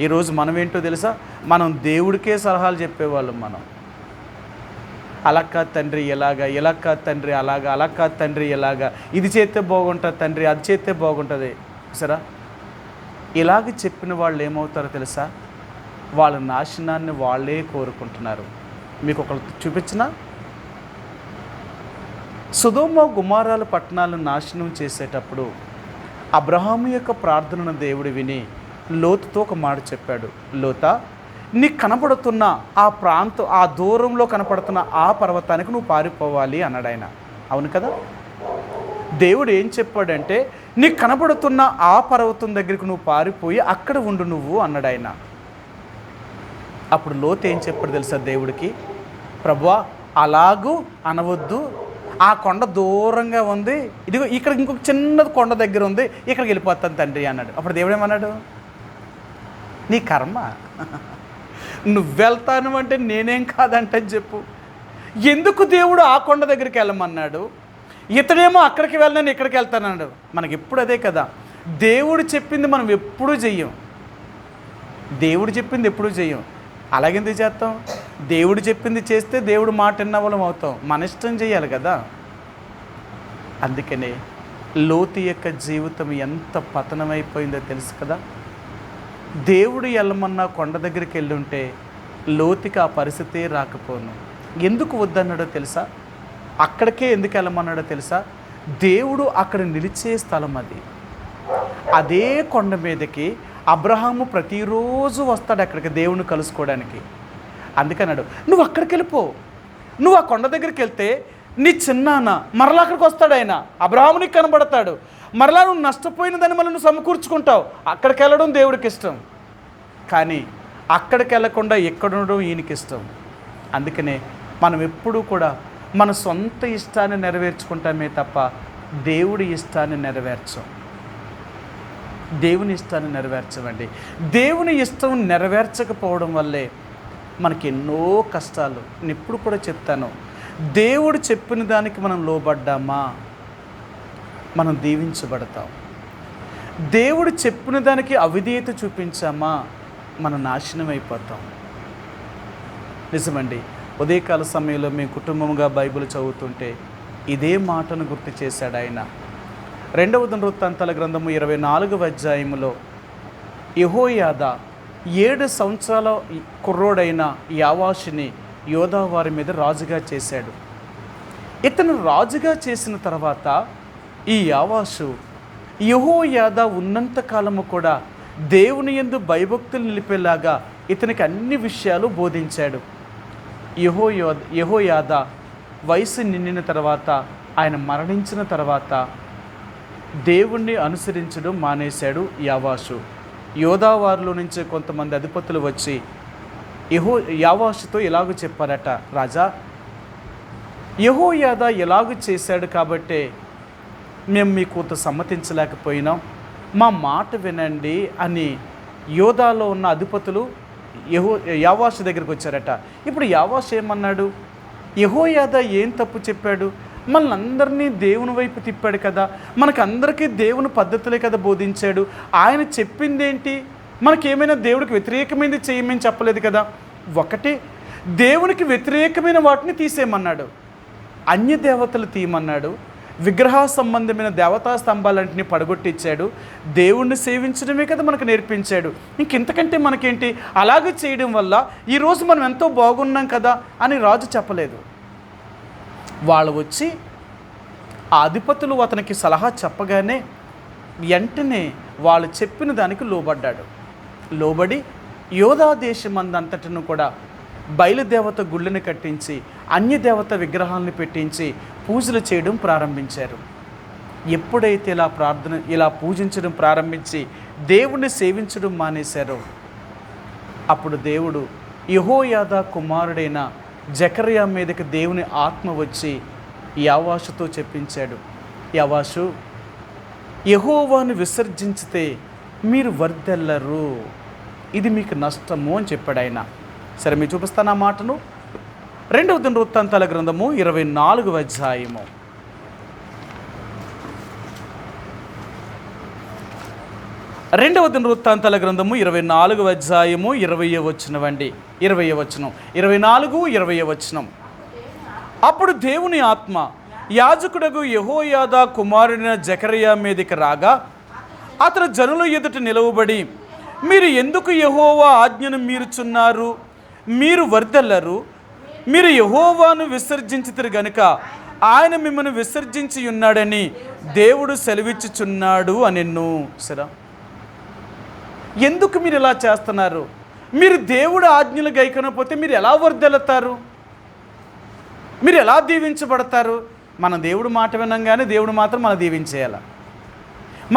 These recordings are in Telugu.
ఈరోజు మనం ఏంటో తెలుసా, మనం దేవుడికే సలహాలు చెప్పేవాళ్ళం. మనం అలా కాదు తండ్రి ఎలాగా, ఇలా కాదు తండ్రి అలాగా, అలా కాదు తండ్రి ఎలాగా, ఇది చేస్తే బాగుంటుంది తండ్రి, అది చేస్తే బాగుంటుంది. సరే, ఇలాగ చెప్పిన వాళ్ళు ఏమవుతారో తెలుసా, వాళ్ళ నాశనాన్ని వాళ్ళే కోరుకుంటున్నారు. మీకు ఒకళ్ళు చూపించిన సొదొమ గుమొర్రాల పట్టణాలను నాశనం చేసేటప్పుడు అబ్రహాము యొక్క ప్రార్థనను దేవుడు విని లోతుతో ఒక మాట చెప్పాడు. లోతా, నీకు కనపడుతున్న ఆ ప్రాంతం, ఆ దూరంలో కనపడుతున్న ఆ పర్వతానికి నువ్వు పారిపోవాలి అన్నాడు ఆయన. అవును కదా? దేవుడు ఏం చెప్పాడంటే, నీకు కనపడుతున్న ఆ పర్వతం దగ్గరికి నువ్వు పారిపోయి అక్కడ ఉండు నువ్వు అన్నాడు ఆయన. అప్పుడు లోతు ఏం చెప్పాడు తెలుసా దేవుడికి, ప్రభువా అలాగూ అనవద్దు, ఆ కొండ దూరంగా ఉంది, ఇదిగో ఇక్కడ ఇంకొక చిన్నది కొండ దగ్గర ఉంది, ఇక్కడికి వెళ్ళిపోతాను తండ్రి అన్నాడు. అప్పుడు దేవుడు ఏమన్నాడు, నీ కర్మ, నువ్వు వెళ్తాను అంటే నేనేం కాదంటని చెప్పు. ఎందుకు దేవుడు ఆ కొండ దగ్గరికి వెళ్ళమన్నాడు, ఇతడేమో అక్కడికి వెళ్ళను ఇక్కడికి వెళ్తానన్నాడు. మనకి ఎప్పుడు అదే కదా, దేవుడు చెప్పింది మనం ఎప్పుడూ చెయ్యం. దేవుడు చెప్పింది ఎప్పుడూ చెయ్యం. అలాగెందుకు చేస్తాం? దేవుడు చెప్పింది చేస్తే దేవుడు మాట విన్న వాళ్ళం అవుతాం. మన ఇష్టం చేయాలి కదా. అందుకనే లోతు యొక్క జీవితం ఎంత పతనమైపోయిందో తెలుసు కదా. దేవుడు వెళ్ళమన్నా కొండ దగ్గరికి వెళ్ళి ఉంటే లోతుకి ఆ పరిస్థితి రాకపోను. ఎందుకు వద్దన్నాడో తెలుసా, అక్కడికే ఎందుకు వెళ్ళమన్నాడో తెలుసా, దేవుడు అక్కడ నిలిచే స్థలం అది. అదే కొండ మీదకి అబ్రహాము ప్రతిరోజు వస్తాడు అక్కడికి దేవుని కలుసుకోవడానికి. అందుకన్నాడు, నువ్వు అక్కడికి వెళ్ళిపో, నువ్వు ఆ కొండ దగ్గరికి వెళ్తే నీ చిన్నాన్న మరలా అక్కడికి వస్తాడు. ఆయన అబ్రహామునికి కనబడతాడు, మరలా నువ్వు నష్టపోయిన దాన్ని మళ్ళీ నువ్వు సమకూర్చుకుంటావు. అక్కడికి వెళ్ళడం దేవుడికి ఇష్టం, కానీ అక్కడికి వెళ్ళకుండా ఎక్కడుండడం ఈయనకి ఇష్టం. అందుకనే మనం ఎప్పుడూ కూడా మన సొంత ఇష్టాన్ని నెరవేర్చుకుంటామే తప్ప దేవుడి ఇష్టాన్ని నెరవేర్చం. దేవుని ఇష్టాన్ని నెరవేర్చమండి. దేవుని ఇష్టం నెరవేర్చకపోవడం వల్లే మనకి ఎన్నో కష్టాలు. నేను ఎప్పుడు కూడా చెప్తాను, దేవుడు చెప్పిన దానికి మనం లోబడ్డామా మనం దీవించబడతాం. దేవుడు చెప్పిన దానికి అవిధేయత చూపించామా మనం నాశనం అయిపోతాం. నిజమండి. ఉదయకాల సమయంలో మేము కుటుంబంగా బైబిల్ చదువుతుంటే ఇదే మాటను గుర్తు చేశాడు ఆయన. 2వ దినవృత్తాంతాల గ్రంథము 24వ అధ్యాయములో యెహోయాదా 7 సంవత్సరాల కుర్రోడైన యావాషుని యోధా వారి మీద రాజుగా చేశాడు. ఇతను రాజుగా చేసిన తర్వాత ఈ యావాషు యెహోయాదా ఉన్నంత కాలము కూడా దేవుని యందు భయభక్తులు నిలిపేలాగా ఇతనికి అన్ని విషయాలు బోధించాడు. యెహోయాదా వయసు నిండిన తర్వాత, ఆయన మరణించిన తర్వాత దేవుణ్ణి అనుసరించడం మానేశాడు యావాషు. యోధా వారిలో నుంచి కొంతమంది అధిపతులు వచ్చి యావాషుతో ఇలాగూ చెప్పారట, రాజా యెహోయాదా ఎలాగూ చేశాడు కాబట్టే మేము మీకు సమ్మతించలేకపోయినాం, మా మాట వినండి అని యోధాలో ఉన్న అధిపతులు యావాషు దగ్గరికి వచ్చారట. ఇప్పుడు యావాషు ఏమన్నాడు, యెహోయాదా ఏం తప్పు చెప్పాడు, మనల్ని అందరినీ దేవుని వైపు తిప్పాడు కదా, మనకందరికీ దేవుని పద్ధతులే కదా బోధించాడు, ఆయన చెప్పిందేంటి, మనకేమైనా దేవుడికి వ్యతిరేకమైనది చేయమని చెప్పలేదు కదా. ఒకటి, దేవునికి వ్యతిరేకమైన వాటిని తీసేయమన్నాడు, అన్య దేవతలు తీయమన్నాడు, విగ్రహ సంబంధమైన దేవతా స్తంభాలన్నింటినీ పడగొట్టించాడు, దేవుణ్ణి సేవించడమే కదా మనకు నేర్పించాడు. ఇంకెంతకంటే మనకేంటి, అలాగే చేయడం వల్ల ఈరోజు మనం ఎంతో బాగున్నాం కదా అని రాజు చెప్పలేదు. వాళ్ళు వచ్చి ఆ అధిపతులు అతనికి సలహా చెప్పగానే వెంటనే వాళ్ళు చెప్పిన దానికి లోబడ్డాడు. లోబడి యోధా దేశమందంతటను కూడా బయలుదేవత గుళ్ళని కట్టించి అన్యదేవత విగ్రహాలను పెట్టించి పూజలు చేయడం ప్రారంభించారు. ఎప్పుడైతే ఇలా పూజించడం ప్రారంభించి దేవుణ్ణి సేవించడం మానేశారో అప్పుడు దేవుడు యెహోయాదా కుమారుడైన జకర్యా మీదకి దేవుని ఆత్మ వచ్చి యావాషుతో చెప్పించాడు, యావాషు, యెహోవాను విసర్జించితే మీరు వర్ధిల్లరు, ఇది మీకు నష్టము అని చెప్పాడు ఆయన. సరే, మీరు చూపిస్తాను ఆ మాటను. 2వ దినవృత్తాంతాల గ్రంథము 24వ అధ్యాయము. రెండవ దినవృత్తాంతాల గ్రంథము 24వ అధ్యాయము 20వ వచనం అండి. 20వ వచనం, 24, 20వ వచనం. అప్పుడు దేవుని ఆత్మ యాజకుడగు యెహోయాదా కుమారుడైన జకరియా మీదికి రాగా అతడు జనుల ఎదుట నిలవబడి, మీరు ఎందుకు యెహోవా ఆజ్ఞను మీరుచున్నారు? మీరు వర్ధిల్లరు. మీరు యెహోవాను విసర్జించితిరి గనుక ఆయన మిమ్మల్ని విసర్జించి ఉన్నాడని దేవుడు సెలవిచ్చుచున్నాడు అనెను. సరే, ఎందుకు మీరు ఇలా చేస్తున్నారు? మీరు దేవుడు ఆజ్ఞలు గైకొనకపోతే మీరు ఎలా వర్ధిల్లుతారు? మీరు ఎలా దీవించబడతారు? మనం దేవుడు మాట వినంగానే దేవుడు మాత్రం మనం దీవించేయాల,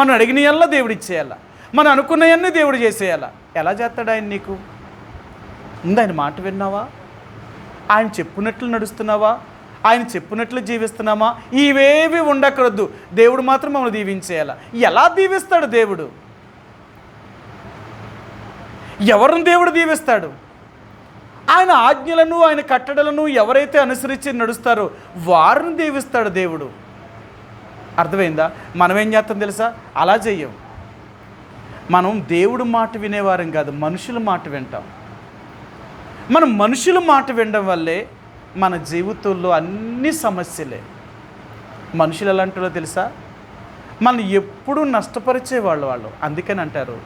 మనం అడిగినయల్లా దేవుడు ఇచ్చేయాల, మనం అనుకున్నవన్నీ దేవుడు చేసేయాల. ఎలా చేస్తాడు ఆయన? నీకు ముందు ఆయన మాట విన్నావా? ఆయన చెప్పినట్లు నడుస్తున్నావా? ఆయన చెప్పినట్లు జీవిస్తున్నామా? ఇవేవి ఉండకూడదు. దేవుడు మాత్రం మమ్మల్ని దీవించేయాల. ఎలా దీవిస్తాడు దేవుడు? ఎవరిని దేవుడు దీవిస్తాడు? ఆయన ఆజ్ఞలను ఆయన కట్టడలను ఎవరైతే అనుసరించి నడుస్తారో వారిని దీవిస్తాడు దేవుడు. అర్థమైందా? మనం ఏం చేస్తాం తెలుసా? అలా చెయ్యం. మనం దేవుడు మాట వినేవారం కాదు, మనుషుల మాట వింటాం. మనం మనుషుల మాట వినడం వల్లే మన జీవితంలో అన్ని సమస్యలే. మనుషులు ఎలా అంటారో తెలుసా? మనం ఎప్పుడూ నష్టపరిచేవాళ్ళు. అందుకని అంటారు,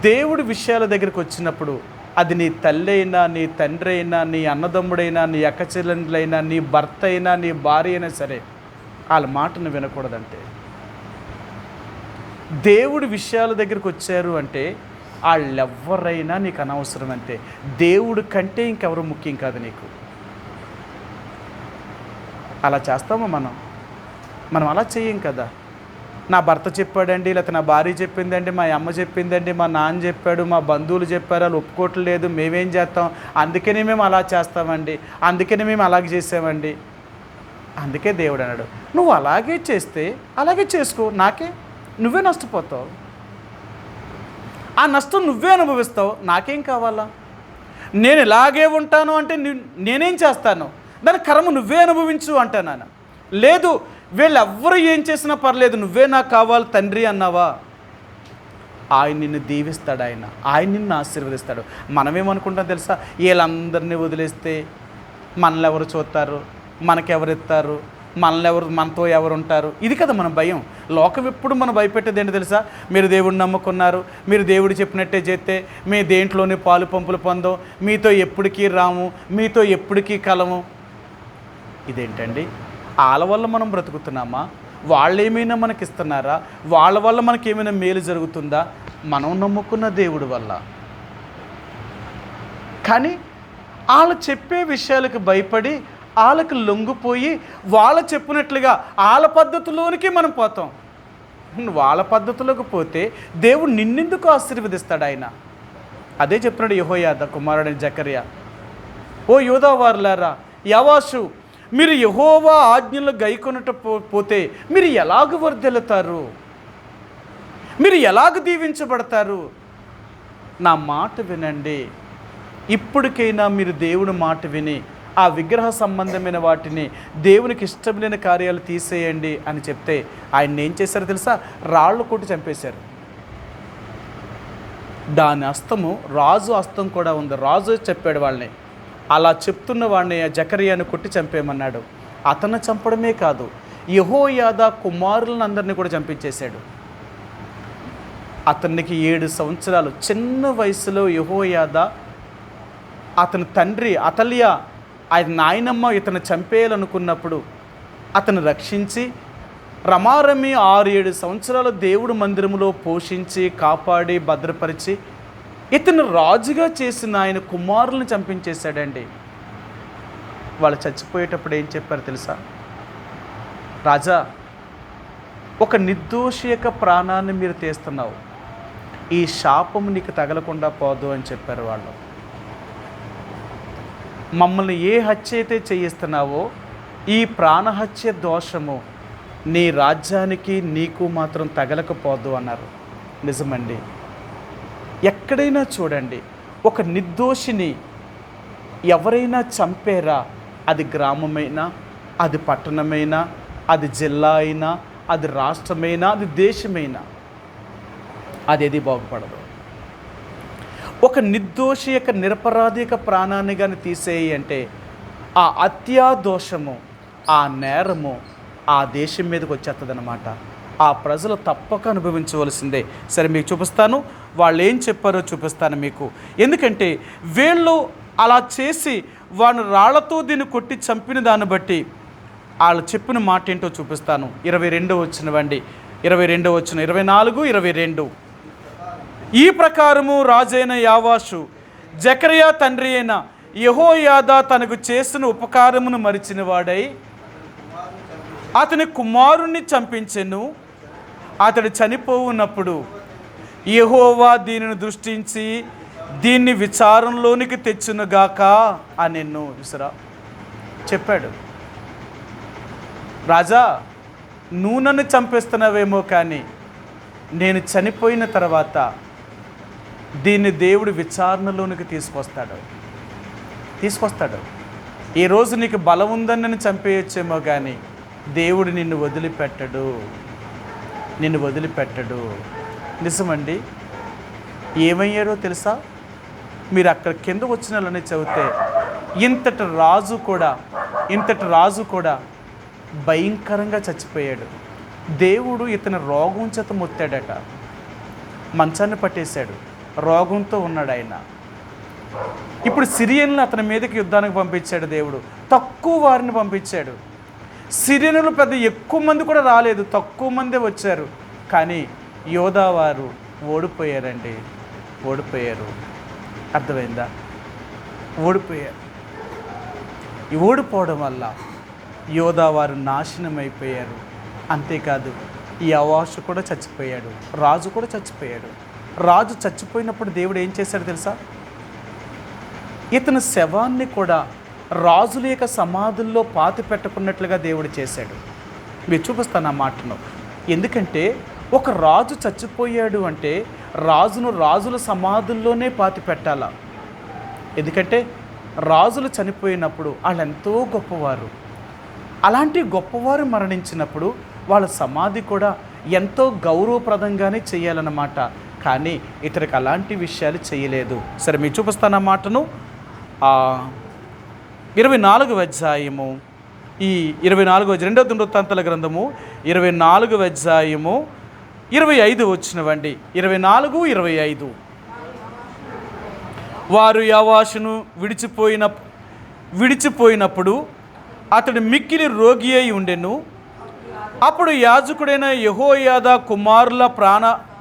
దేవుడి విషయాల దగ్గరికి వచ్చినప్పుడు అది నీ తల్లి అయినా, నీ తండ్రి అయినా, నీ అన్నదమ్ముడైనా, నీ అక్కచెల్లెండ్లైనా, నీ భర్త అయినా, నీ భార్య అయినా సరే, వాళ్ళ మాటను వినకూడదంటే. దేవుడి విషయాల దగ్గరికి వచ్చారు అంటే వాళ్ళెవ్వరైనా నీకు అనవసరం అంతే. దేవుడి కంటే ఇంకెవరు ముఖ్యం కాదు నీకు. అలా చేస్తామా మనం అలా చెయ్యం కదా. నా భర్త చెప్పాడండి, లేకపోతే నా భార్య చెప్పిందండి, మా అమ్మ చెప్పిందండి, మా నాన్న చెప్పాడు, మా బంధువులు చెప్పారు, వాళ్ళు ఒప్పుకోవట్లేదు, మేమేం చేస్తాం? అందుకనే మేము అలా చేస్తామండి, అందుకనే మేము అలాగే చేసామండి. అందుకే దేవుడు అన్నాడు, నువ్వు అలాగే చేస్తే అలాగే చేసుకో, నువ్వే నష్టపోతావు. ఆ నష్టం నువ్వే అనుభవిస్తావు, నాకేం కావాలా? నేను ఇలాగే ఉంటాను అంటే నేనేం చేస్తాను? దాని కర్మ నువ్వే అనుభవించు అంటాను. లేదు, వీళ్ళెవ్వరూ ఏం చేసినా పర్లేదు, నువ్వే నాకు కావాలి తండ్రి అన్నావా, ఆయన నిన్ను దీవిస్తాడు, ఆయన నిన్ను ఆశీర్వదిస్తాడు. మనమేమనుకుంటాం తెలుసా? వీళ్ళందరినీ వదిలేస్తే మనల్ని ఎవరు చూస్తారు, మనకెవరిస్తారు, మనతో ఎవరు ఉంటారు? ఇది కదా మన భయం. లోకం ఎప్పుడు మనం భయపెట్టేది ఏంటి తెలుసా? మీరు దేవుడిని నమ్ముకున్నారు, మీరు దేవుడు చెప్పినట్టే చేస్తే మీ దేంట్లోనే పాలు పంపులు పొందాం, మీతో ఎప్పటికీ రాము, మీతో ఎప్పటికీ కలము. ఇదేంటండి? వాళ్ళ వల్ల మనం బ్రతుకుతున్నామా? వాళ్ళు ఏమైనా మనకి ఇస్తున్నారా? వాళ్ళ వల్ల మనకి ఏమైనా మేలు జరుగుతుందా? మనం నమ్ముకున్న దేవుడి వల్ల. కానీ వాళ్ళు చెప్పే విషయాలకు భయపడి వాళ్ళకి లొంగిపోయి వాళ్ళు చెప్పినట్లుగా వాళ్ళ పద్ధతిలోనికి మనం పోతాం. వాళ్ళ పద్ధతిలోకి పోతే దేవుడు నిన్నెందుకు ఆశీర్వదిస్తాడు? ఆయన అదే చెప్తున్నాడు యెహోయాదా కుమారుడైన జకరియా. ఓ యోధా వారులారా, యవాషు, మీరు యెహోవా ఆజ్ఞలు గైకొనట పోతే మీరు ఎలాగ వర్ధిల్లుతారు? మీరు ఎలాగ దీవించబడతారు? నా మాట వినండి. ఇప్పటికైనా మీరు దేవుని మాట విని ఆ విగ్రహ సంబంధమైన వాటిని, దేవునికి ఇష్టమైన కార్యాలు తీసేయండి అని చెప్తే ఆయన ఏం చేశారో తెలుసా? రాళ్ళు కొట్టి చంపేశారు. దాని హస్తము రాజు హస్తం కూడా ఉంది. రాజు చెప్పాడు వాళ్ళని, అలా చెప్తున్న వాడిని జకరియాను కొట్టి చంపేయమన్నాడు. అతను చంపడమే కాదు, యెహోయాదా కుమారులను అందరినీ కూడా చంపించేశాడు. అతనికి 7 సంవత్సరాలు చిన్న వయసులో యెహోయాదా, అతని తండ్రి అతల్యా, ఆయన నాయనమ్మ ఇతను చంపేయాలనుకున్నప్పుడు అతను రక్షించి రమారమి 6-7 సంవత్సరాలు దేవుడు మందిరంలో పోషించి కాపాడి భద్రపరిచి ఇతను రాజుగా చేసిన ఆయన కుమారులను చంపించేశాడండి. వాళ్ళు చచ్చిపోయేటప్పుడు ఏం చెప్పారు తెలుసా? రాజా, ఒక నిర్దోషి యొక్క ప్రాణాన్ని మీరు తీస్తున్నావు, ఈ శాపం నీకు తగలకుండా పోదు అని చెప్పారు వాళ్ళు. మమ్మల్ని ఏ హత్య అయితే చేయిస్తున్నావో ఈ ప్రాణహత్య దోషము నీ రాజ్యానికి నీకు మాత్రం తగలకపోదు అన్నారు. నిజమండి. ఎక్కడైనా చూడండి, ఒక నిర్దోషిని ఎవరైనా చంపేరా, అది గ్రామమైనా, అది పట్టణమైనా, అది జిల్లా అయినా, అది రాష్ట్రమైనా, అది దేశమైనా, అదేది బాగుపడదు. ఒక నిర్దోషి యొక్క నిరపరాధి యొక్క ప్రాణాన్ని కానీ తీసేయి అంటే ఆ అత్యాదోషము, ఆ నేరము ఆ దేశం మీదకి వచ్చేస్తుందన్నమాట. ఆ ప్రజలు తప్పక అనుభవించవలసిందే. సరే మీకు చూపిస్తాను, వాళ్ళు ఏం చెప్పారో చూపిస్తాను మీకు. ఎందుకంటే వీళ్ళు అలా చేసి వాడిని రాళ్లతో దీన్ని కొట్టి చంపిన దాన్ని బట్టి వాళ్ళు చెప్పిన మాట ఏంటో చూపిస్తాను. 22 వచ్చినవండి, 22 వచ్చిన 24, 22. ఈ ప్రకారము రాజైన యావాషు జకరియా తండ్రి అయిన యెహోయాదా తనకు చేసిన ఉపకారమును మరిచిన వాడై అతని కుమారుణ్ణి చంపించెను. అతడు చనిపోవున్నప్పుడు యెహోవా దీనిని దృష్టించి దీన్ని విచారంలోనికి తెచ్చునుగాక అని విసరా చెప్పాడు. రాజా, నువ్వు నన్ను చంపేస్తున్నావేమో, కానీ నేను చనిపోయిన తర్వాత దీన్ని దేవుడు విచారణలోనికి తీసుకొస్తాడు. ఈరోజు నీకు బలం ఉందని నన్ను చంపేయచ్చేమో, కానీ దేవుడు నిన్ను వదిలిపెట్టడు. నిజమండి. ఏమయ్యారో తెలుసా? మీరు అక్కడ కింద వచ్చిన వాళ్ళని చదివితే ఇంతటి రాజు కూడా భయంకరంగా చచ్చిపోయాడు. దేవుడు ఇతని రోగం చేత మొత్తాడట, మంచాన్ని పట్టేశాడు, రోగంతో ఉన్నాడు ఆయన. ఇప్పుడు సిరియన్లు అతని మీదకి యుద్ధానికి పంపించాడు దేవుడు, తక్కువ వారిని పంపించాడు. సిరియనులు పెద్ద ఎక్కువ మంది కూడా రాలేదు, తక్కువ మందే వచ్చారు. కానీ యోధా వారు ఓడిపోయారు. అర్థమైందా? ఓడిపోయారు. ఈ ఓడిపోవడం వల్ల యోధా వారు నాశనం అయిపోయారు. అంతేకాదు, ఈ యెహోషు కూడా చచ్చిపోయాడు, రాజు కూడా చచ్చిపోయాడు. రాజు చచ్చిపోయినప్పుడు దేవుడు ఏం చేశాడు తెలుసా? ఇతని శవాన్ని కూడా రాజుల యొక్క సమాధుల్లో పాతి పెట్టకున్నట్లుగా దేవుడు చేశాడు. మీరు చూపిస్తాను ఆ మాటను. ఎందుకంటే ఒక రాజు చచ్చిపోయాడు అంటే రాజుల సమాధుల్లోనే పాతి పెట్టాల. ఎందుకంటే రాజులు చనిపోయినప్పుడు వాళ్ళు ఎంతో గొప్పవారు. అలాంటి గొప్పవారు మరణించినప్పుడు వాళ్ళ సమాధి కూడా ఎంతో గౌరవప్రదంగానే చేయాలన్నమాట. కానీ ఇతనికి అలాంటి విషయాలు చేయలేదు. సరే మీరు చూపిస్తాను ఆ మాటను. 24వ అధ్యాయము, ఈ 24వ 2వ దినవృత్తాంతాల గ్రంథము 24వ అధ్యాయము 25 వచ్చినవండి. 24, 25. వారు యెహోషును విడిచిపోయినప్పుడు అతడు మిక్కిలి రోగి అయి ఉండెను. అప్పుడు యాజకుడైన యెహోయాదా కుమారుల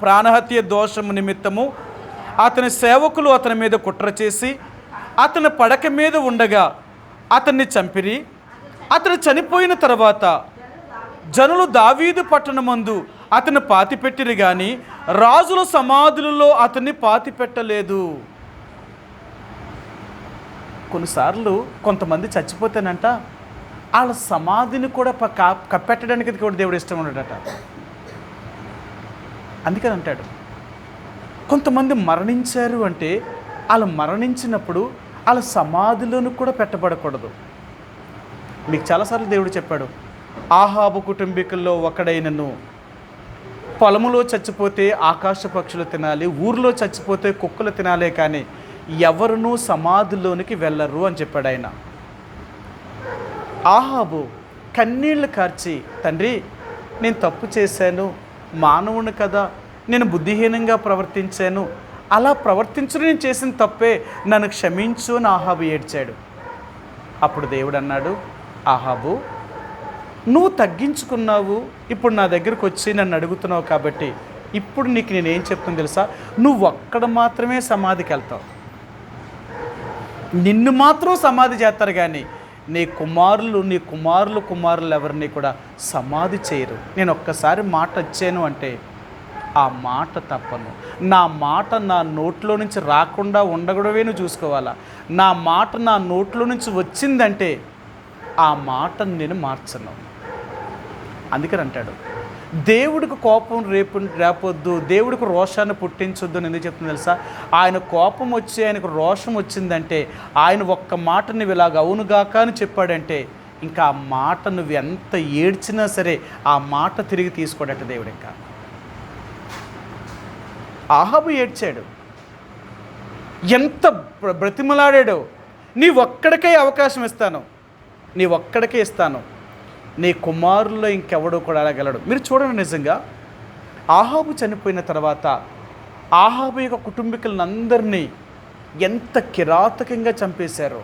ప్రాణహత్య దోషము నిమిత్తము అతని సేవకులు అతని మీద కుట్ర చేసి అతని పడక మీద ఉండగా అతన్ని చంపిరి. అతను చనిపోయిన తర్వాత జనులు దావీదు పట్టణమందు అతన్ని పాతిపెట్టిరి, కానీ రాజుల సమాధులలో అతన్ని పాతిపెట్టలేదు. కొన్నిసార్లు కొంతమంది చచ్చిపోతేనంట వాళ్ళ సమాధిని కూడా కప్పెట్టడానికి కూడా దేవుడు ఇష్టం ఉన్నాడట. అందుకని అంటాడు, కొంతమంది మరణించారు అంటే వాళ్ళు మరణించినప్పుడు వాళ్ళ సమాధిలోనూ కూడా పెట్టబడకూడదు. మీకు చాలాసార్లు దేవుడు చెప్పాడు, ఆహాబు కుటుంబీకుల్లో ఒకడైనను పొలములో చచ్చిపోతే ఆకాశ పక్షులు తినాలి, ఊర్లో చచ్చిపోతే కుక్కలు తినాలే, కానీ ఎవరునూ సమాధిలోనికి వెళ్ళరు అని చెప్పాడు ఆయన. ఆహాబు కన్నీళ్లు కార్చి, తండ్రి నేను తప్పు చేశాను, మానవుని కదా, నేను బుద్ధిహీనంగా ప్రవర్తించాను, అలా ప్రవర్తించడం నేను చేసిన తప్పే, నన్ను క్షమించు అని ఆహాబు ఏడ్చాడు. అప్పుడు దేవుడు అన్నాడు, ఆహాబు నువ్వు తగ్గించుకున్నావు, ఇప్పుడు నా దగ్గరకు వచ్చి నన్ను అడుగుతున్నావు, కాబట్టి ఇప్పుడు నీకు నేనేం చెప్తాను తెలుసా? నువ్వు ఒక్కడ మాత్రమే సమాధికి వెళ్తావు, నిన్ను మాత్రం సమాధి చేస్తారు, కానీ నీ కుమారులు ఎవరిని కూడా సమాధి చేయరు. నేను ఒక్కసారి మాట వచ్చాను అంటే ఆ మాట తప్పను. నా మాట నా నోట్లో నుంచి రాకుండా ఉండకూడవే నువ్వు చూసుకోవాలా. నా మాట నా నోట్లో నుంచి వచ్చిందంటే ఆ మాటను నేను మార్చను. అందుకని అంటాడు, దేవుడికి కోపం రేపొద్దు, దేవుడికి రోషాన్ని పుట్టించొద్దు అని ఎందుకు చెప్తుంది తెలుసా? ఆయన కోపం వచ్చి ఆయనకు రోషం వచ్చిందంటే, ఆయన ఒక్క మాట నువ్వు ఇలాగ అవునుగాక అని చెప్పాడంటే, ఇంకా ఆ మాట నువ్వు ఎంత ఏడ్చినా సరే ఆ మాట తిరిగి తీసుకోడట దేవుడు. ఇంకా ఆహాబు ఏడ్చాడు, ఎంత బ్రతిమలాడాడో. నీ ఒక్కడికే అవకాశం ఇస్తాను, నీ ఒక్కడికే ఇస్తాను, నీ కుమారుల్లో ఇంకెవడో కూడా అడగలడు. మీరు చూడండి, నిజంగా ఆహాబు చనిపోయిన తర్వాత ఆహాబు యొక్క కుటుంబీకులందరినీ ఎంత కిరాతకంగా చంపేశారో,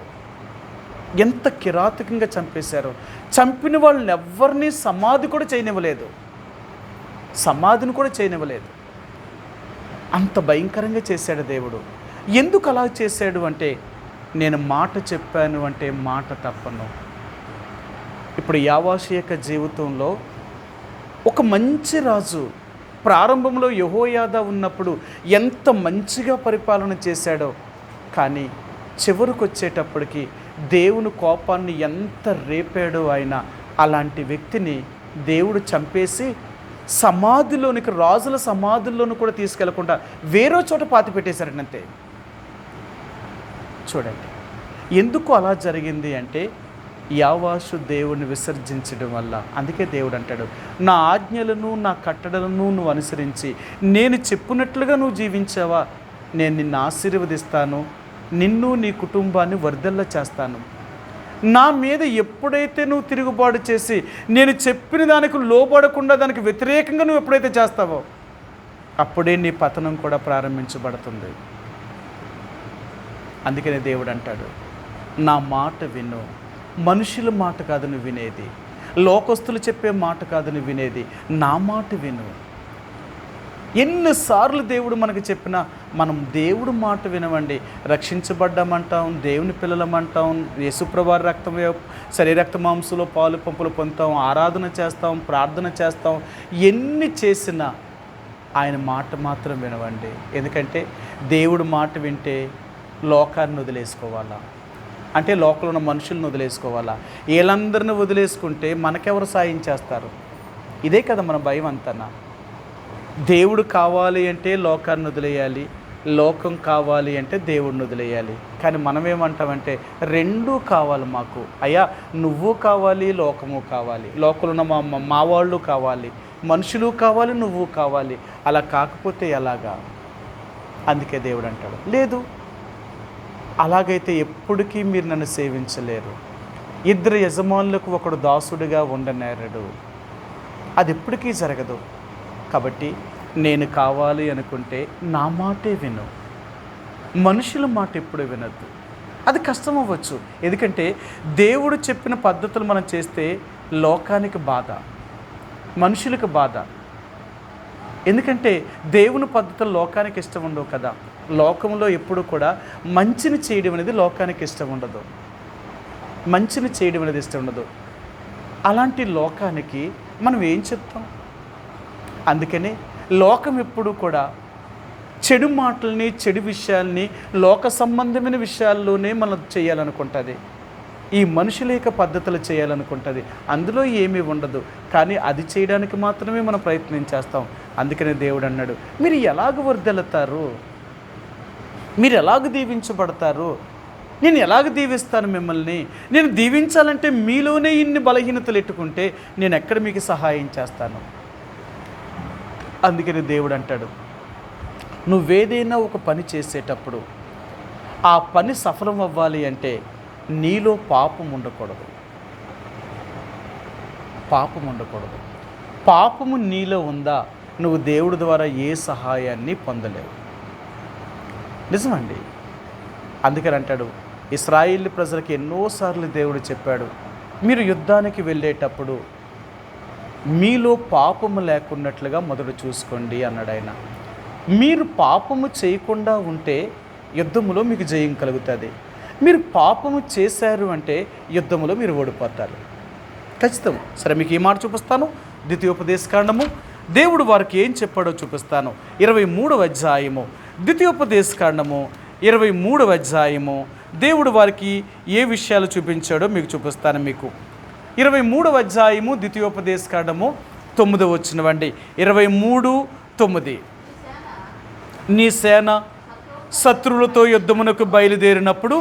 ఎంత కిరాతకంగా చంపేశారో. చంపిన వాళ్ళని ఎవరిని సమాధిని కూడా చేయనివ్వలేదు. అంత భయంకరంగా చేశాడు దేవుడు. ఎందుకు అలా చేశాడు అంటే, నేను మాట చెప్పాను అంటే మాట తప్పను. ఇప్పుడు యావాషు యొక్క జీవితంలో ఒక మంచి రాజు, ప్రారంభంలో యెహోయాదా ఉన్నప్పుడు ఎంత మంచిగా పరిపాలన చేశాడో, కానీ చివరికి వచ్చేటప్పటికి దేవుని కోపాన్ని ఎంత రేపాడో ఆయన. అలాంటి వ్యక్తిని దేవుడు చంపేసి సమాధిలోనికి, రాజుల సమాధుల్లోనూ కూడా తీసుకెళ్లకుండా వేరే చోట పాతి పెట్టేశారంతే. చూడండి, ఎందుకు అలా జరిగింది అంటే యావాషు దేవుని విసర్జించడం వల్ల. అందుకే దేవుడు అంటాడు, నా ఆజ్ఞలను నా కట్టడలను నువ్వు అనుసరించి నేను చెప్పినట్లుగా నువ్వు జీవించావా, నేను నిన్ను ఆశీర్వదిస్తాను, నిన్ను నీ కుటుంబాన్ని వర్ధిల్ల చేస్తాను. నా మీద ఎప్పుడైతే నువ్వు తిరుగుబాటు చేసి నేను చెప్పిన దానికి లోబడకుండా దానికి వ్యతిరేకంగా నువ్వు ఎప్పుడైతే చేస్తావో అప్పుడే నీ పతనం కూడా ప్రారంభించబడుతుంది. అందుకనే దేవుడు అంటాడు, నా మాట విను. మనుషుల మాట కాదు నువ్వు వినేది, లోకస్తులు చెప్పే మాట కాదు నువ్వు వినేది, నా మాట విను. ఎన్నిసార్లు దేవుడు మనకు చెప్పినా మనం దేవుడు మాట వినవండి. రక్షించబడ్డామంటాం, దేవుని పిల్లలమంటాం, యేసుప్రభు రక్తం శరీరక్త మాంసంలో పాలు పంపులు పొందుతాం, ఆరాధన చేస్తాం, ప్రార్థన చేస్తాం. ఎన్ని చేసినా ఆయన మాట మాత్రం వినవండి. ఎందుకంటే దేవుడు మాట వింటే లోకాన్ని వదిలేసుకోవాలా, అంటే లోకంలో ఉన్న మనుషులను వదిలేసుకోవాలా. వీళ్ళందరినీ వదిలేసుకుంటే మనకెవరు సాయం చేస్తారు? ఇదే కదా మన భయం అంతనా. దేవుడు కావాలి అంటే లోకాన్ని వదిలేయాలి, లోకం కావాలి అంటే దేవుడిని వదిలేయాలి. కానీ మనమేమంటామంటే రెండూ కావాలి మాకు. అయ్యా నువ్వు కావాలి, లోకము కావాలి, లోకంలో ఉన్న మా వాళ్ళు కావాలి, మనుషులు కావాలి, నువ్వు కావాలి. అలా కాకపోతే ఎలాగా? అందుకే దేవుడు అంటాడు, లేదు, అలాగైతే ఎప్పటికీ మీరు నన్ను సేవించలేరు. ఇద్దరు యజమానులకు ఒకడు దాసుడిగా ఉండనేరడు, అది ఎప్పటికీ జరగదు. కాబట్టి నేను కావాలి అనుకుంటే నా మాటే విను, మనుషుల మాట ఎప్పుడు వినద్దు. అది కష్టం అవ్వచ్చు, ఎందుకంటే దేవుడు చెప్పిన పద్ధతులు మనం చేస్తే లోకానికి బాధ, మనుషులకు బాధ. ఎందుకంటే దేవుని పద్ధతులు లోకానికి ఇష్టం ఉండవు కదా. లోకంలో ఎప్పుడు కూడా మంచిని చేయడం అనేది లోకానికి ఇష్టం ఉండదు, మంచిని చేయడం అనేది ఇష్టం ఉండదు. అలాంటి లోకానికి మనం ఏం చెప్తాం? అందుకని లోకం ఎప్పుడు కూడా చెడు మాటల్ని, చెడు విషయాల్ని, లోక సంబంధమైన విషయాల్లోనే మనం చేయాలనుకుంటుంది. ఈ మనుషుల యొక్క పద్ధతులు చేయాలనుకుంటుంది, అందులో ఏమీ ఉండదు. కానీ అది చేయడానికి మాత్రమే మనం ప్రయత్నం చేస్తాం. అందుకనే దేవుడు అన్నాడు, మీరు ఎలాగ వర్ధిల్లుతారు, మీరు ఎలాగ దీవించబడతారు, నేను ఎలాగ దీవిస్తాను మిమ్మల్ని. నేను దీవించాలంటే మీలోనే ఇన్ని బలహీనతలు ఎట్టుకుంటే నేను ఎక్కడ మీకు సహాయం చేస్తాను? అందుకని దేవుడు అంటాడు, నువ్వేదైనా ఒక పని చేసేటప్పుడు ఆ పని సఫలం అవ్వాలి అంటే నీలో పాపం ఉండకూడదు, పాపం ఉండకూడదు. పాపము నీలో ఉందా, నువ్వు దేవుడి ద్వారా ఏ సహాయాన్ని పొందలేవు. నిజమండి. అందుకని అంటాడు, ఇశ్రాయేలు ప్రజలకి ఎన్నోసార్లు దేవుడు చెప్పాడు, మీరు యుద్ధానికి వెళ్ళేటప్పుడు మీలో పాపము లేకున్నట్లుగా మొదట చూసుకోండి అన్నాడు ఆయన. మీరు పాపము చేయకుండా ఉంటే యుద్ధములో మీకు జయం కలుగుతుంది. మీరు పాపము చేశారు అంటే యుద్ధములో మీరు ఓడిపోతారు ఖచ్చితం. సరే, మీకు ఈ మాట చూపిస్తాను. ద్వితీయోపదేశకాండము దేవుడు వారికి ఏం చెప్పాడో చూపిస్తాను. 23వ అధ్యాయము, ద్వితీయోపదేశకాండము 23వ అధ్యాయము, దేవుడు వారికి ఏ విషయాలు చూపించాడో మీకు చూపిస్తాను. మీకు 23వ అధ్యాయము ద్వితీయోపదేశకాండము 9వ వచనమండి. 23:9, నీ సేన శత్రువులతో యుద్ధమునకు బయలుదేరినప్పుడు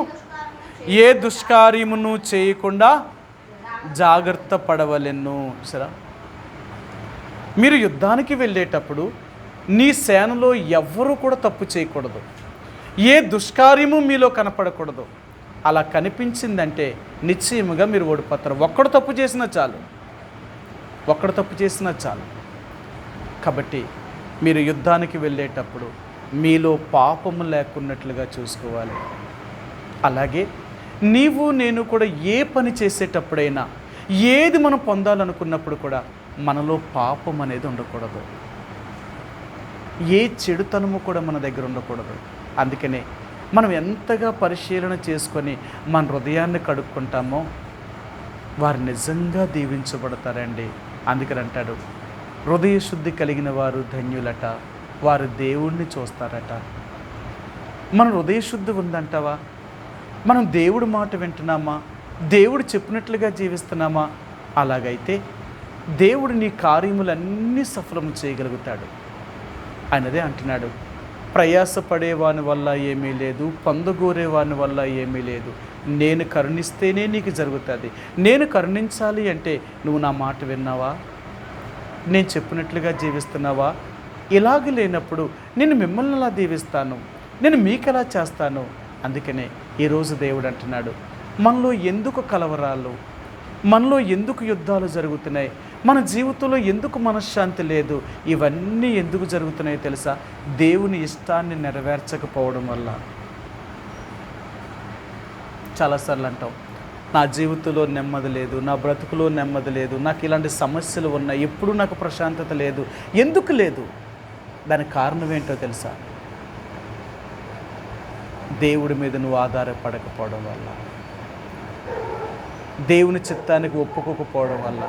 ఏ దుష్కార్యమును చేయకుండా జాగ్రత్త పడవలెను. సరే, మీరు యుద్ధానికి వెళ్ళేటప్పుడు నీ సేనలో ఎవ్వరూ కూడా తప్పు చేయకూడదు, ఏ దుష్కార్యము మీలో కనపడకూడదు. అలా కనిపించిందంటే నిశ్చయముగా మీరు ఓడిపోతారు. ఒక్కడు తప్పు చేసినా చాలు, ఒక్కడు తప్పు చేసినా చాలు. కాబట్టి మీరు యుద్ధానికి వెళ్ళేటప్పుడు మీలో పాపము లేకున్నట్లుగా చూసుకోవాలి. అలాగే నీవు నేను కూడా ఏ పని చేసేటప్పుడైనా, ఏది మనం పొందాలనుకున్నప్పుడు కూడా మనలో పాపం అనేది ఉండకూడదు, ఏ చెడుతనము కూడా మన దగ్గర ఉండకూడదు. అందుకనే మనం ఎంతగా పరిశీలన చేసుకొని మన హృదయాన్ని కడుక్కుంటామో వారు నిజంగా దీవించబడతారండి. అందుకని అంటాడు, హృదయ శుద్ధి కలిగిన వారు ధన్యులట, వారు దేవుణ్ణి చూస్తారట. మన హృదయ శుద్ధి ఉందంటావా? మనం దేవుడి మాట వింటున్నామా? దేవుడు చెప్పినట్లుగా జీవిస్తున్నామా? అలాగైతే దేవుడు నీ కార్యములన్నీ సఫలం చేయగలుగుతాడు. ఆయనదే అంటున్నాడు, ప్రయాసపడేవాని వల్ల ఏమీ లేదు, పొందగోరేవాని వల్ల ఏమీ లేదు. నేను కరుణిస్తేనే నీకు జరుగుతుంది. నేను కరుణించాలి అంటే నువ్వు నా మాట విన్నావా? నేను చెప్పినట్లుగా జీవిస్తున్నావా? ఇలాగ లేనప్పుడు నేను మిమ్మల్ని ఎలా దీవిస్తాను, నేను మీకు ఎలా చేస్తాను? అందుకనే ఈరోజు దేవుడు అంటున్నాడు, మనలో ఎందుకు కలవరాలు, మనలో ఎందుకు యుద్ధాలు జరుగుతున్నాయి, మన జీవితంలో ఎందుకు మనశ్శాంతి లేదు, ఇవన్నీ ఎందుకు జరుగుతున్నాయో తెలుసా? దేవుని ఇష్టాన్ని నెరవేర్చకపోవడం వల్ల. చాలాసార్లు అంటాం, నా జీవితంలో నెమ్మది లేదు, నా బ్రతుకులో నెమ్మది లేదు, నాకు ఇలాంటి సమస్యలు ఉన్నాయి, ఎప్పుడూ నాకు ప్రశాంతత లేదు. ఎందుకు లేదు? దానికి కారణం ఏంటో తెలుసా? దేవుడి మీద నువ్వు ఆధారపడకపోవడం వల్ల, దేవుని చిత్తానికి ఒప్పుకోకపోవడం వల్ల,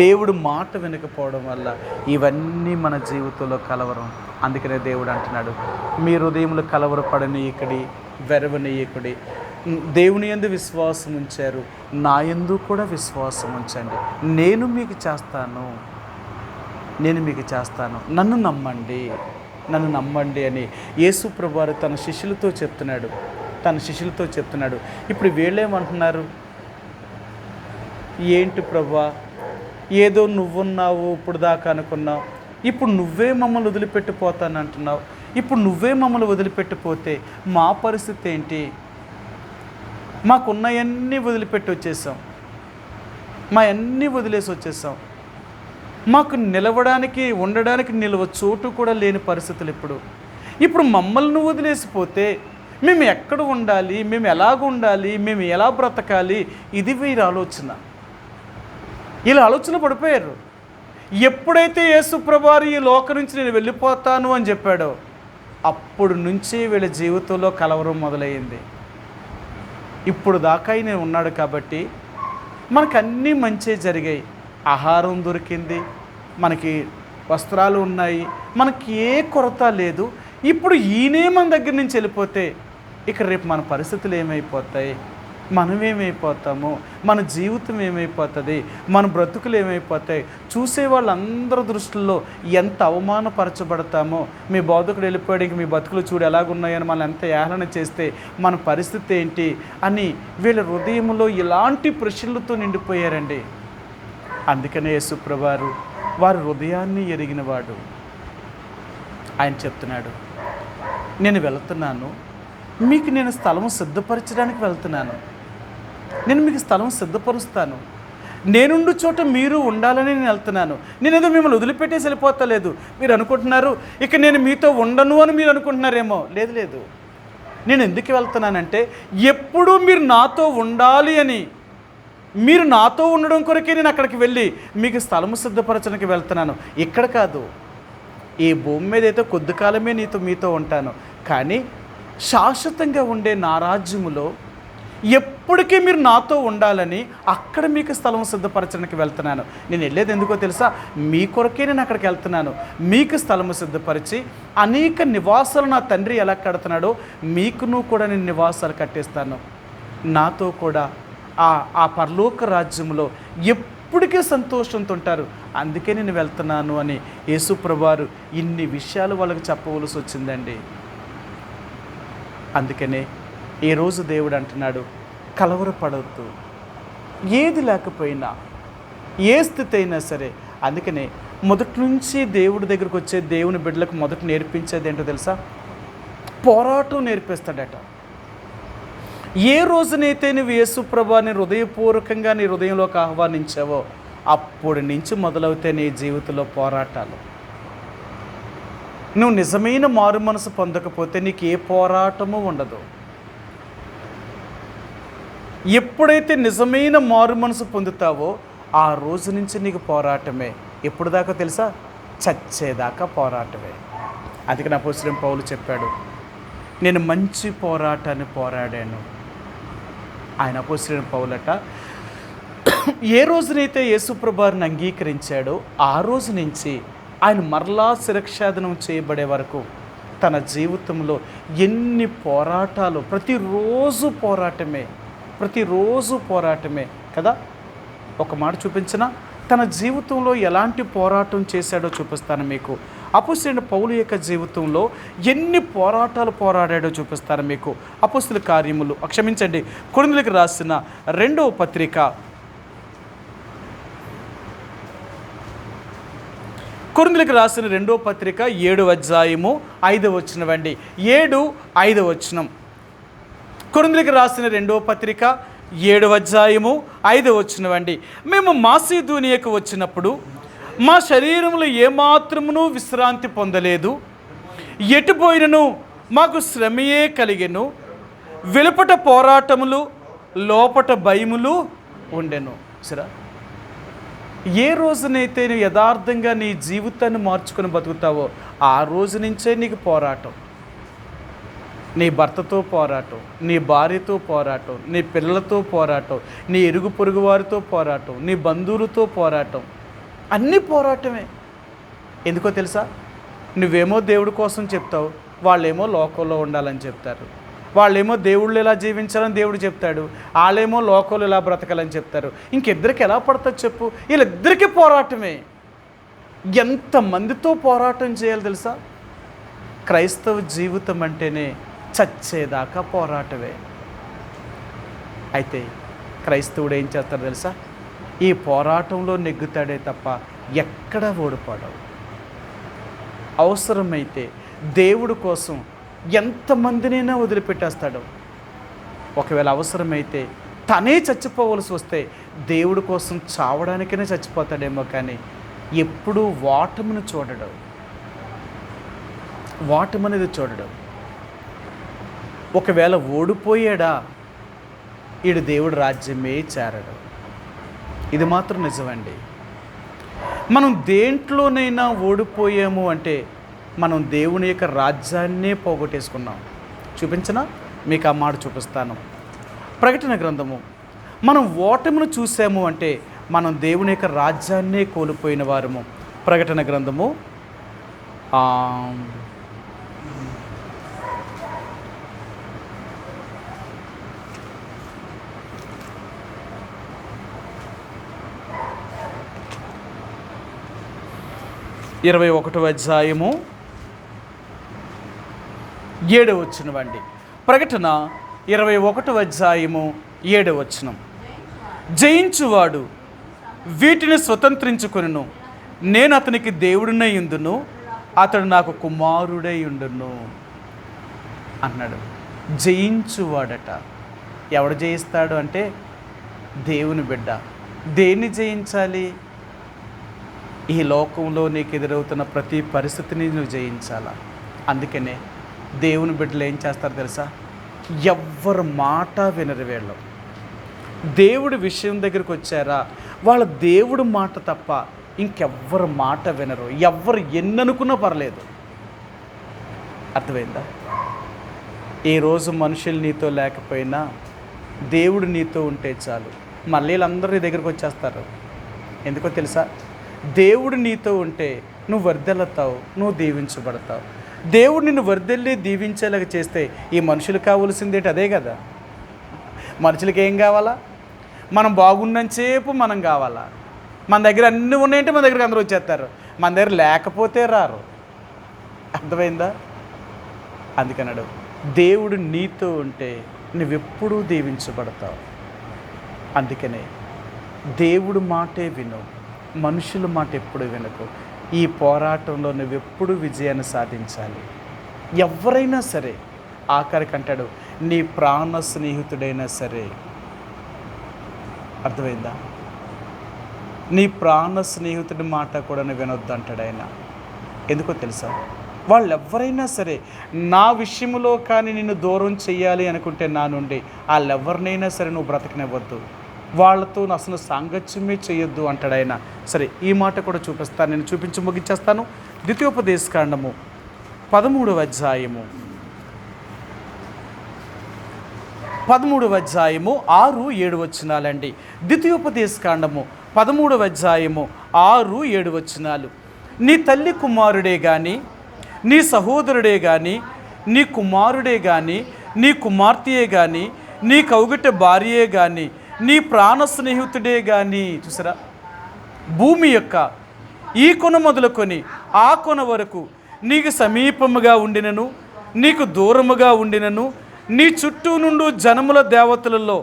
దేవుడు మాట వినకపోవడం వల్ల ఇవన్నీ మన జీవితంలో కలవరం. అందుకనే దేవుడు అంటున్నాడు, మీ హృదయంలో కలవరపడనీయకుడి, వెరవనీయకుడి. దేవుని యందు విశ్వాసం ఉంచారు, నా యందు కూడా విశ్వాసం ఉంచండి. నేను మీకు చేస్తాను, నన్ను నమ్మండి, నన్ను నమ్మండి అని యేసు ప్రభువారు తన శిష్యులతో చెప్తున్నాడు. ఇప్పుడు వీళ్ళేమంటున్నారు? ఏంటి ప్రభువా, ఏదో నువ్వున్నావు ఇప్పుడు దాకా అనుకున్నావు, ఇప్పుడు నువ్వే మమ్మల్ని వదిలిపెట్టిపోతానంటున్నావు. ఇప్పుడు నువ్వే మమ్మల్ని వదిలిపెట్టిపోతే మా పరిస్థితి ఏంటి? మాకున్నవన్నీ వదిలిపెట్టి వచ్చేసాం, మా అన్నీ వదిలేసి వచ్చేసాం. మాకు నిలవడానికి, ఉండడానికి నిలవ చోటు కూడా లేని పరిస్థితులు. ఇప్పుడు మమ్మల్ని నువ్వు వదిలేసిపోతే మేము ఎక్కడ ఉండాలి, మేము ఎలాగ ఉండాలి, మేము ఎలా బ్రతకాలి? ఇది వీరి ఆలోచన. ఇలా ఆలోచన పడిపోయారు. ఎప్పుడైతే యేసు ప్రభువారు ఈ లోకం నుంచి నేను వెళ్ళిపోతాను అని చెప్పాడో అప్పుడు నుంచి వీళ్ళ జీవితంలో కలవరం మొదలయ్యింది. ఇప్పుడు దాకా ఆయన ఉన్నాడు కాబట్టి మనకు అన్నీ మంచి జరిగాయి. ఆహారం దొరికింది, మనకి వస్త్రాలు ఉన్నాయి, మనకి ఏ కొరత లేదు. ఇప్పుడు ఈయనే మన దగ్గర నుంచి వెళ్ళిపోతే ఇక రేపు మన పరిస్థితులు ఏమైపోతాయి, మనమేమైపోతాము, మన జీవితం ఏమైపోతుంది, మన బ్రతుకులు ఏమైపోతాయి? చూసే వాళ్ళందరి దృష్టిలో ఎంత అవమానపరచబడతామో. మీ బోధకుడు వెళ్ళిపోయాడు, మీ బతుకులు చూడు ఎలాగున్నాయని మనం ఎంత ఏళన చేస్తే మన పరిస్థితి ఏంటి అని వీళ్ళ హృదయంలో ఇలాంటి ప్రశ్నలతో నిండిపోయారండి. అందుకనే యేసు ప్రభువారు వారి హృదయాన్ని ఎరిగినవాడు. ఆయన చెప్తున్నాడు, నేను వెళ్తున్నాను, మీకు నేను స్థలము సిద్ధపరచడానికి వెళ్తున్నాను, నేను మీకు స్థలం సిద్ధపరుస్తాను, నేనుండు చోట మీరు ఉండాలని నేను వెళ్తున్నాను. నేనేదో మిమ్మల్ని వదిలిపెట్టేసి వెళ్ళిపోతలేదు. మీరు అనుకుంటున్నారు ఇక నేను మీతో ఉండను అని మీరు అనుకుంటున్నారేమో. లేదు, నేను ఎందుకు వెళ్తున్నానంటే ఎప్పుడూ మీరు నాతో ఉండాలి అని, మీరు నాతో ఉండడం కొరకే నేను అక్కడికి వెళ్ళి మీకు స్థలము సిద్ధపరచడానికి వెళ్తున్నాను. ఇక్కడ కాదు, ఈ భూమి మీద అయితే కొద్ది కాలమే మీతో ఉంటాను, కానీ శాశ్వతంగా ఉండే నా రాజ్యములో ఎప్పటికీ మీరు నాతో ఉండాలని అక్కడ మీకు స్థలం సిద్ధపరచడానికి వెళ్తున్నాను. నేను వెళ్ళేది ఎందుకో తెలుసా? మీ కొరకే నేను అక్కడికి వెళ్తున్నాను. మీకు స్థలము సిద్ధపరిచి అనేక నివాసాలు నా తండ్రి ఎలా కడుతున్నాడో మీకును కూడా నేను నివాసాలు కట్టిస్తాను. నాతో కూడా ఆ పరలోక రాజ్యంలో ఎప్పటికీ సంతోషంతో ఉంటారు. అందుకే నేను వెళ్తున్నాను అని యేసు ప్రభువారు ఇన్ని విషయాలు వాళ్ళకి చెప్పవలసి వచ్చిందండి. అందుకనే ఈరోజు దేవుడు అంటున్నాడు, కలవరపడవద్దు. ఏది లేకపోయినా, ఏ స్థితి అయినా సరే. అందుకనే మొదటి నుంచి దేవుడి దగ్గరకు వచ్చే దేవుని బిడ్డలకు మొదట నేర్పించేది ఏంటో తెలుసా? పోరాటం నేర్పిస్తాడట. ఏ రోజునైతే నువ్వు యేసు ప్రభువుని హృదయపూర్వకంగా నీ హృదయంలోకి ఆహ్వానించావో అప్పటి నుంచి మొదలవుతాయి నీ జీవితంలో పోరాటాలు. నువ్వు నిజమైన మారు మనసు పొందకపోతే నీకు ఏ పోరాటము ఉండదు. ఎప్పుడైతే నిజమైన మారు మనసు పొందుతావో ఆ రోజు నుంచి నీకు పోరాటమే. ఎప్పుడు దాకా తెలుసా? చచ్చేదాకా పోరాటమే. అందుకని అపోస్తలుడైన పౌలు చెప్పాడు, నేను మంచి పోరాటాన్ని పోరాడాను. ఆయన అపోస్తలుడైన పౌలట ఏ రోజునైతే యేసు ప్రభువుని అంగీకరించాడో ఆ రోజు నుంచి ఆయన మరలా శిరక్షాదనం చేయబడే వరకు తన జీవితంలో ఎన్ని పోరాటాలు, ప్రతిరోజు పోరాటమే కదా. ఒక మాట చూపించిన తన జీవితంలో ఎలాంటి పోరాటం చేశాడో చూపిస్తాను మీకు. అపోస్తలుడైన పౌలు యొక్క జీవితంలో ఎన్ని పోరాటాలు పోరాడాడో చూపిస్తాను మీకు. అపోస్తలుల కార్యములు క్షమించండి, కొరింథీయులకు రాసిన 2వ పత్రిక, కొరింథీయులకు రాసిన 2వ పత్రిక 7వ అధ్యాయము 5వ వచనం అండి. 7:5 వచనం. కొరింథీయులకు రాసిన 2వ పత్రిక 7వ అధ్యాయము 5వ వచనం అండి. మేము మాసిదోనియాకు వచ్చినప్పుడు మా శరీరంలో ఏమాత్రమును విశ్రాంతి పొందలేదు. ఎటుపోయినను మాకు శ్రమయే కలిగెను. వెలుపట పోరాటములు, లోపట భయములు ఉండెను. సరే, ఏ రోజునైతే నువ్వు యథార్థంగా నీ జీవితాన్ని మార్చుకొని బతుకుతావో ఆ రోజు నుంచే నీకు పోరాటం. నీ భర్తతో పోరాటం, నీ భార్యతో పోరాటం, నీ పిల్లలతో పోరాటం, నీ ఇరుగు పొరుగు వారితో పోరాటం, నీ బంధువులతో పోరాటం, అన్నీ పోరాటమే. ఎందుకో తెలుసా? నువ్వేమో దేవుడి కోసం చెప్తావు, వాళ్ళేమో లోకంలో ఉండాలని చెప్తారు. వాళ్ళేమో దేవుళ్ళు ఎలా జీవించాలని దేవుడు చెప్తాడు, వాళ్ళేమో లోకంలో ఎలా బ్రతకాలని చెప్తారు. ఇంకిద్దరికి ఎలా పడుతుంది చెప్పు? వీళ్ళిద్దరికీ పోరాటమే. ఎంతమందితో పోరాటం చేయాలి తెలుసా? క్రైస్తవ జీవితం అంటేనే చచ్చేదాకా పోరాటమే. అయితే క్రైస్తవుడు ఏం చేస్తాడు తెలుసా? ఈ పోరాటంలో నెగ్గుతాడే తప్ప ఎక్కడా ఓడిపోవడం. అవసరమైతే దేవుడి కోసం ఎంతమందినైనా వదిలిపెట్టేస్తాడు. ఒకవేళ అవసరమైతే తనే చచ్చిపోవలసి వస్తే దేవుడి కోసం చావడానికనే చచ్చిపోతాడేమో, కానీ ఎప్పుడూ ఓటమిని చూడడం, ఓటమనేది చూడడం. ఒకవేళ ఓడిపోయాడా ఈడు దేవుడి రాజ్యమే చేరడు. ఇది మాత్రం నిజమండి. మనం దేంట్లోనైనా ఓడిపోయాము అంటే మనం దేవుని యొక్క రాజ్యాన్నే పోగొట్టేసుకున్నాం. చూపించనా? మీకు ఆ మాట చూపిస్తాను. ప్రకటన గ్రంథము. మనం ఓటమిని చూసాము అంటే మనం దేవుని యొక్క రాజ్యాన్నే కోల్పోయిన వారము. ప్రకటన గ్రంథము 21వ అధ్యాయము 7వ వచనం అండి. ప్రకటన 21వ అధ్యాయము 7వ వచనం. జయించువాడు వీటిని స్వతంత్రించుకొనును, నేను అతనికి దేవుడినై ఉండును, అతడు నాకు కుమారుడై ఉండును అన్నాడు. జయించువాడట. ఎవడు జయిస్తాడు అంటే దేవుని బిడ్డ. దేన్ని జయించాలి? ఈ లోకంలో నీకు ఎదురవుతున్న ప్రతి పరిస్థితిని నువ్వు జయించాలా. అందుకనే దేవుని బిడ్డలు ఏం చేస్తారు తెలుసా? ఎవ్వరు మాట వినరు. వీళ్ళు దేవుడి విషయం దగ్గరికి వచ్చారా, వాళ్ళ దేవుడి మాట తప్ప ఇంకెవ్వరు మాట వినరు. ఎవ్వరు ఎన్ననుకున్నా పర్లేదు. అర్థమైందా? ఈరోజు మనుషులు నీతో లేకపోయినా దేవుడు నీతో ఉంటే చాలు. మళ్ళీ వీళ్ళందరూ నీ దగ్గరికి వచ్చేస్తారు. ఎందుకో తెలుసా? దేవుడు నీతో ఉంటే నువ్వు వర్ధిల్లుతావు, నువ్వు దీవించబడతావు. దేవుడు నిన్ను వర్ధిల్లి దీవించేలాగా చేస్తే ఈ మనుషులు కావాల్సిందేంటి? అదే కదా. మనుషులకి ఏం కావాలా? మనం బాగున్నంతసేపు మనం కావాలా? మన దగ్గర అన్నీ ఉన్నాయంటే మన దగ్గరికి అందరూ వచ్చేస్తారు. మన దగ్గర లేకపోతే రారు. అర్థమైందా? అందుకన్నాడు, దేవుడు నీతో ఉంటే నువ్వెప్పుడూ దీవించబడతావు. అందుకనే దేవుడు మాటే విను, మనుషుల మాట ఎప్పుడు వినకు. ఈ పోరాటంలో నువ్వెప్పుడు విజయాన్ని సాధించాలి. ఎవరైనా సరే ఆఖరికి అంటాడు, నీ ప్రాణ స్నేహితుడైనా సరే. అర్థమైందా? నీ ప్రాణ స్నేహితుడి మాట కూడా నువ్వు వినొద్దు అంటాడు ఆయన. ఎందుకో తెలుసా? వాళ్ళు ఎవరైనా సరే నా విషయంలో కానీ నిన్ను దూరం చెయ్యాలి అనుకుంటే నా నుండి వాళ్ళెవరినైనా సరే నువ్వు బ్రతకనివ్వద్దు, వాళ్ళతో అసలు సాంగత్యమే చేయొద్దు అంటాడు ఆయన. సరే, ఈ మాట కూడా చూపిస్తాను, నేను చూపించి ముగించేస్తాను. ద్వితీయోపదేశకాండము 13వ అధ్యాయము 6-7 వచనాలండి. ద్వితీయోపదేశకాండము 13వ అధ్యాయము 6-7 వచనాలు. నీ తల్లి కుమారుడే కానీ, నీ సహోదరుడే కానీ, నీ కుమారుడే కానీ, నీ కుమార్తెయే కానీ, నీ కౌగిట భార్యే కానీ, నీ ప్రాణ స్నేహితుడే కానీ, చూసారా, భూమి యొక్క ఈ కొన మొదలుకొని ఆ కొన వరకు నీకు సమీపముగా ఉండినను నీకు దూరముగా ఉండినను, నీ చుట్టూ నుండి జనముల దేవతలలో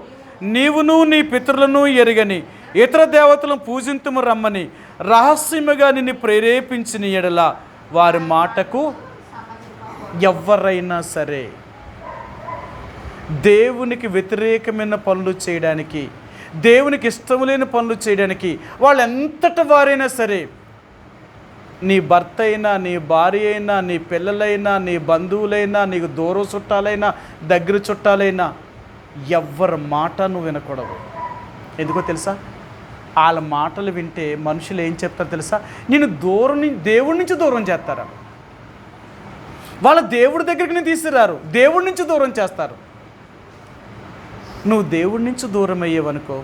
నీవును నీ పితరులను ఎరగని ఇతర దేవతలను పూజింతుము రమ్మని రహస్యముగా నిన్ను ప్రేరేపించిన ఎడల వారి మాటకు ఎవరైనా సరే దేవునికి వ్యతిరేకమైన పనులు చేయడానికి, దేవునికి ఇష్టం లేని పనులు చేయడానికి వాళ్ళు ఎంతటి వారైనా సరే, నీ భర్త అయినా, నీ భార్య అయినా, నీ పిల్లలైనా, నీ బంధువులైనా, నీకు దూరం చుట్టాలైనా, దగ్గర చుట్టాలైనా, ఎవ్వరి మాట నువ్వు వినకూడదు. ఎందుకో తెలుసా? వాళ్ళ మాటలు వింటే మనుషులు ఏం చెప్తారు తెలుసా? నేను దేవుడి నుంచి దూరం చేస్తారా, వాళ్ళ దేవుడి దగ్గరికి నేను తీసుకురారు, దేవుడి నుంచి దూరం చేస్తారు. నువ్వు దేవుడి నుంచి దూరం అయ్యేవనుకో,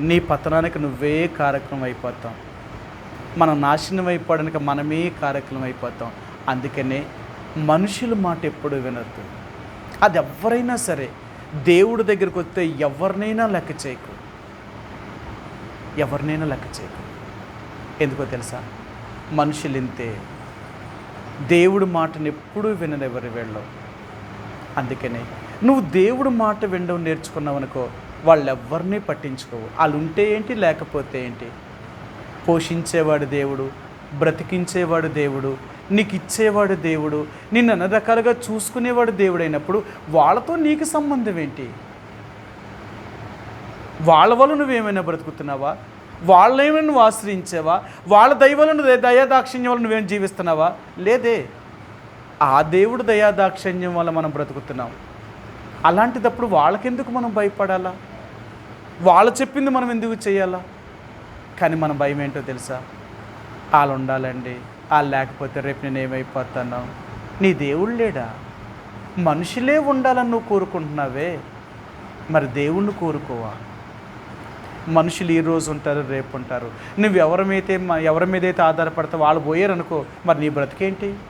నీ పతనానికి నువ్వే కార్యక్రమం అయిపోతాం. మనం నాశనం అయిపోవడానికి మనమే కార్యక్రమం అయిపోతాం. అందుకనే మనుషుల మాట ఎప్పుడు వినొద్దు. అది ఎవరైనా సరే, దేవుడి దగ్గరికి వస్తే ఎవరినైనా లెక్క చేయకు, ఎవరినైనా లెక్క చేయకు. ఎందుకో తెలుసా? మనుషులు ఇంతే, దేవుడి మాటను ఎప్పుడూ విననెవరు వీళ్ళు. అందుకనే నువ్వు దేవుడి మాట వినడం నేర్చుకున్నావు అనుకో, వాళ్ళెవ్వరినీ పట్టించుకోవు. వాళ్ళు ఉంటే ఏంటి, లేకపోతే ఏంటి. పోషించేవాడు దేవుడు, బ్రతికించేవాడు దేవుడు, నీకు ఇచ్చేవాడు దేవుడు, నిన్ను అన్ని రకాలుగా చూసుకునేవాడు దేవుడు అయినప్పుడు వాళ్ళతో నీకు సంబంధం ఏంటి? వాళ్ళ వల్ల నువ్వేమైనా బ్రతుకుతున్నావా? వాళ్ళేమైనా నువ్వు ఆశ్రయించావా? వాళ్ళ దైవాలను దయాదాక్షిణ్యం వల్ల నువ్వేం జీవిస్తున్నావా? లేదే. ఆ దేవుడు దయాదాక్షిణ్యం వల్ల మనం బ్రతుకుతున్నాం. అలాంటిదప్పుడు వాళ్ళకెందుకు మనం భయపడాలా? వాళ్ళు చెప్పింది మనం ఎందుకు చేయాలా? కానీ మన భయం ఏంటో తెలుసా? వాళ్ళు ఉండాలండి, వాళ్ళు లేకపోతే రేపు నేను ఏమైపోతాను. నీ దేవుడు లేడా? మనుషులే ఉండాలని నువ్వు కోరుకుంటున్నావే, మరి దేవుణ్ణి కోరుకోవా? మనుషులు ఈరోజు ఉంటారు, రేపు ఉంటారు. నువ్వు ఎవరి మీదైతే ఆధారపడతావు వాళ్ళు పోయారనుకో, మరి నీ బ్రతికేంటి?